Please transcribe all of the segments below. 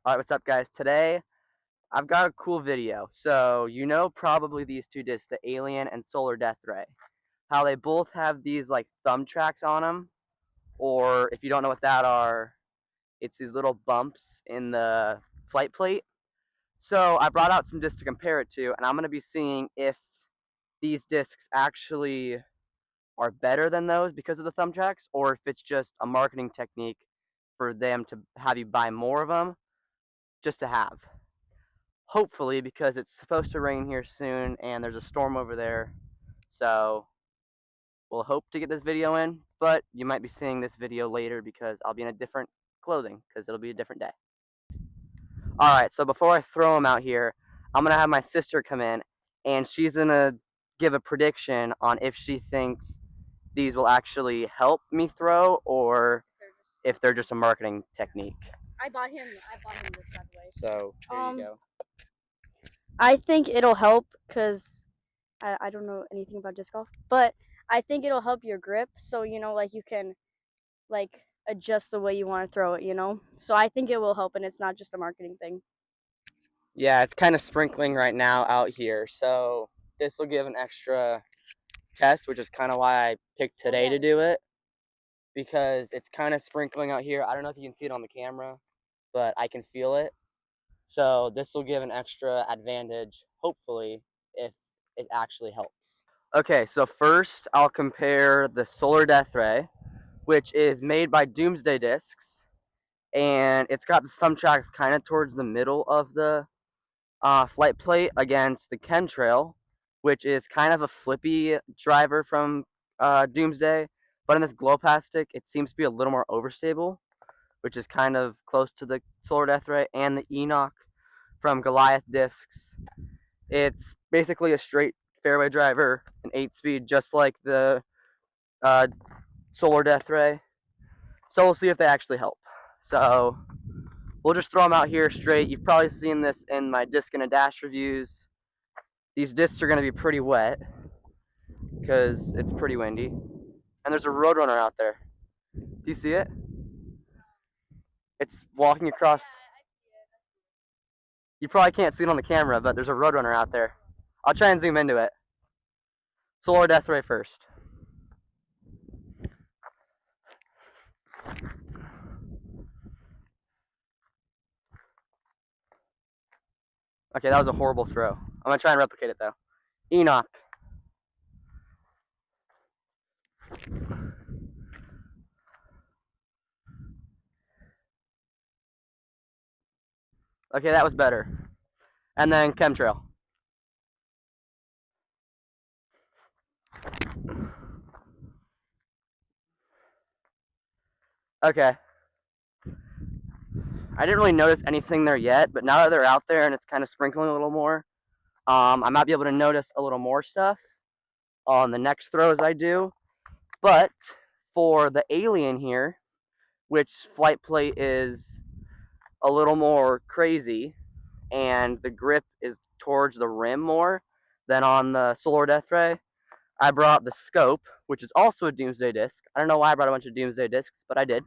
Alright, what's up guys? Today, I've got a cool video. So, you know probably these two discs, the Alien and Solar Death Ray. How they both have these like thumb tracks on them, or if you don't know what that are, it's these little bumps in the flight plate. So, I brought out some discs to compare it to, and I'm going to be seeing if these discs actually are better than those because of the thumb tracks, or if it's just a marketing technique for them to have you buy more of them just to have. Hopefully, because it's supposed to rain here soon and there's a storm over there. So we'll hope to get this video in, but you might be seeing this video later because I'll be in a different clothing because it'll be a different day. Alright, so before I throw them out here, I'm going to have my sister come in and she's going to give a prediction on if she thinks these will actually help me throw or if they're just a marketing technique. I bought him this, by the way. So, here you go. I think it'll help because I don't know anything about disc golf, but I think it'll help your grip. So, like you can like adjust the way you want to throw it. So I think it will help, and it's not just a marketing thing. Yeah, it's kind of sprinkling right now out here, so this will give an extra test, which is kind of why I picked today to do it, because it's kind of sprinkling out here. I don't know if you can see it on the camera, but I can feel it. So this will give an extra advantage, hopefully, if it actually helps. Okay, so first I'll compare the Solar Death Ray, which is made by Doomsday Discs, and it's got the thumb tracks kind of towards the middle of the flight plate against the Chemtrail, which is kind of a flippy driver from Doomsday, but in this glow plastic, it seems to be a little more overstable, which is kind of close to the Solar Death Ray, and the Enoch from Goliath Discs. It's basically a straight fairway driver, an 8-speed, just like the Solar Death Ray. So we'll see if they actually help. So we'll just throw them out here straight. You've probably seen this in my disc and a dash reviews. These discs are going to be pretty wet because it's pretty windy. And there's a Roadrunner out there. Do you see it? It's walking across. You probably can't see it on the camera, but there's a Roadrunner out there. I'll try and zoom into it. Solar Death Ray first. Okay, that was a horrible throw. I'm going to try and replicate it, though. Enoch. Okay, that was better. And then Chemtrail. Okay. I didn't really notice anything there yet, but now that they're out there and it's kind of sprinkling a little more, I might be able to notice a little more stuff on the next throws I do. But for the Alien here, which flight plate is a little more crazy, and the grip is towards the rim more than on the Solar Death Ray, I brought the Scope, which is also a Doomsday disc. I don't know why I brought a bunch of Doomsday discs, but I did.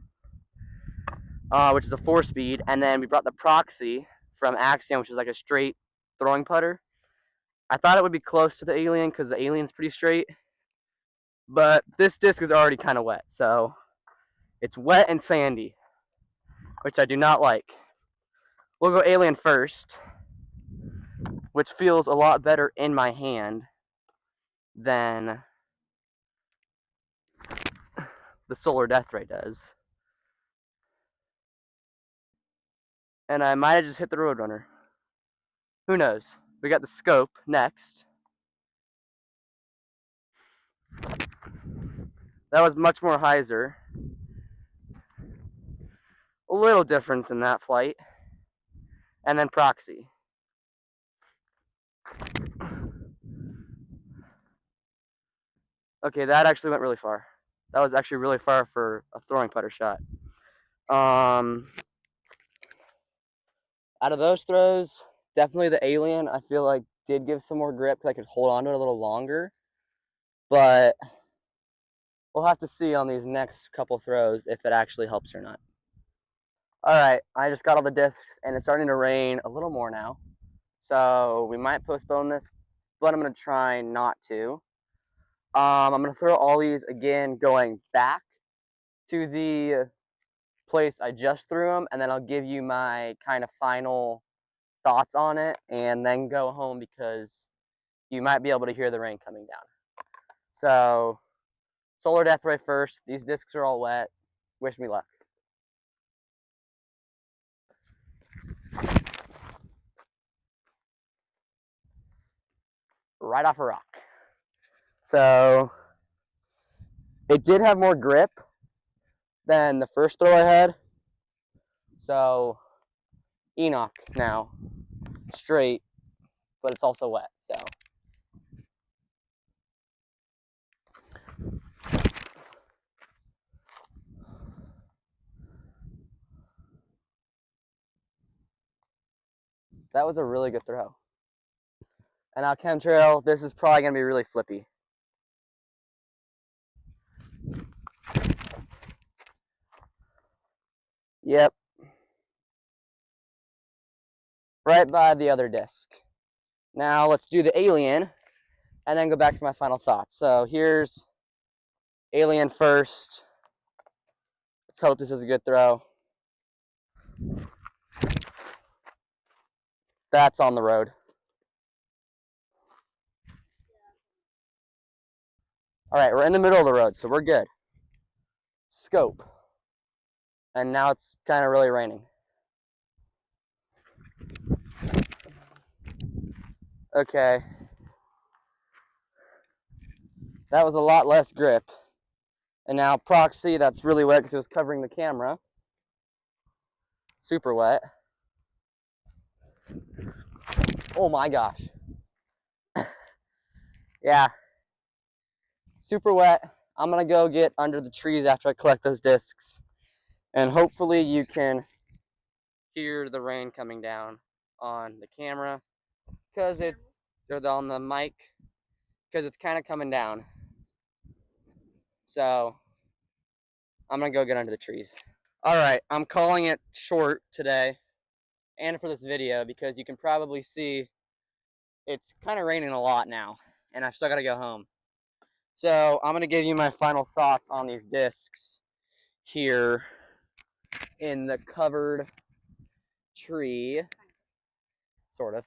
Which is a 4-speed, and then we brought the Proxy from Axiom, which is like a straight throwing putter. I thought it would be close to the Alien because the Alien's pretty straight, but this disc is already kind of wet, so it's wet and sandy, which I do not like. We'll go Alien first, which feels a lot better in my hand than the Solar Death Ray does. And I might have just hit the Roadrunner. Who knows? We got the Scope next. That was much more hyzer. A little difference in that flight. And then Proxy. Okay, that actually went really far. That was actually really far for a throwing putter shot. Out of those throws, definitely the Alien, I feel like, did give some more grip because I could hold on to it a little longer. But we'll have to see on these next couple throws if it actually helps or not. All right, I just got all the discs and it's starting to rain a little more now. So we might postpone this, but I'm gonna try not to. I'm gonna throw all these again going back to the place I just threw them, and then I'll give you my kind of final thoughts on it and then go home because you might be able to hear the rain coming down. So, Solar Death Ray first. These discs are all wet. Wish me luck. Right off a rock. So, it did have more grip than the first throw I had. So, Enoch now. Straight, but it's also wet. So, that was a really good throw. And now chemtrail, this is probably going to be really flippy. Yep. Right by the other disc. Now let's do the alien and then go back to my final thoughts. So here's alien first. Let's hope this is a good throw. That's on the road. All right, we're in the middle of the road, so we're good. Scope. And now it's kind of really raining. Okay. That was a lot less grip. And now proxy, that's really wet because it was covering the camera. Super wet. Oh my gosh. Yeah. Super wet. I'm going to go get under the trees after I collect those discs. And hopefully you can hear the rain coming down on the camera because it's, or on the mic, because it's kind of coming down. So I'm going to go get under the trees. All right, I'm calling it short today and for this video because you can probably see it's kind of raining a lot now and I've still got to go home. So I'm going to give you my final thoughts on these discs here in the covered tree, sort of.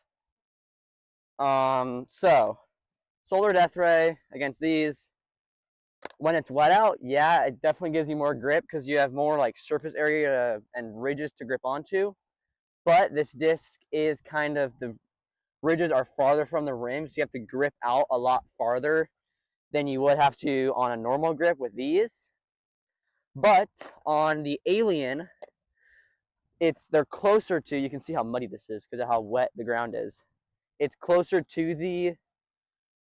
So Solar Death Ray against these. When it's wet out, yeah, it definitely gives you more grip because you have more like surface area and ridges to grip onto. But this disc is kind of, the ridges are farther from the rim, so you have to grip out a lot farther than you would have to on a normal grip with these. But on the Alien, they're closer to, you can see how muddy this is because of how wet the ground is. It's closer to the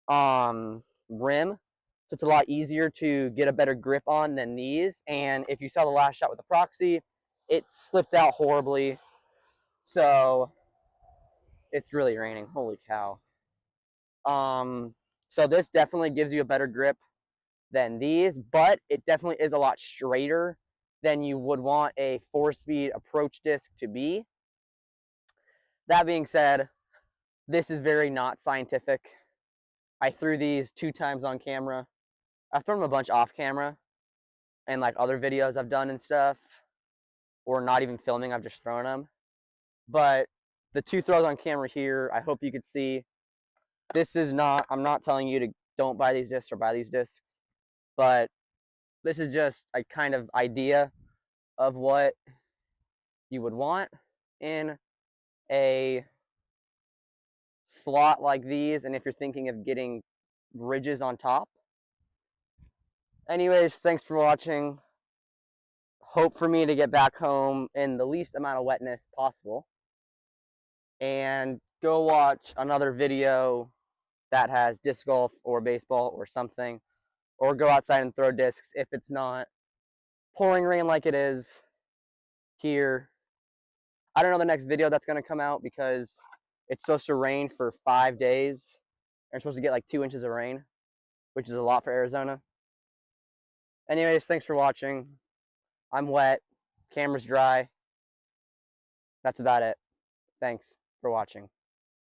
rim, so it's a lot easier to get a better grip on than these. And if you saw the last shot with the proxy, it slipped out horribly. So it's really raining. Holy cow. So this definitely gives you a better grip than these, but it definitely is a lot straighter than you would want a 4-speed approach disc to be. That being said, this is very not scientific. I threw these 2 times on camera. I've thrown them a bunch off camera and like other videos I've done and stuff, or not even filming, I've just thrown them. But the 2 throws on camera here, I hope you could see. This is not, I'm not telling you to don't buy these discs or buy these discs, but this is just a kind of idea of what you would want in a slot like these, and if you're thinking of getting ridges on top. Anyways, thanks for watching. Hope for me to get back home in the least amount of wetness possible. And go watch another video that has disc golf or baseball or something. Or go outside and throw discs if it's not pouring rain like it is here. I don't know the next video that's going to come out because it's supposed to rain for 5 days. We're supposed to get like 2 inches of rain, which is a lot for Arizona. Anyways, thanks for watching. I'm wet. Camera's dry. That's about it. Thanks for watching.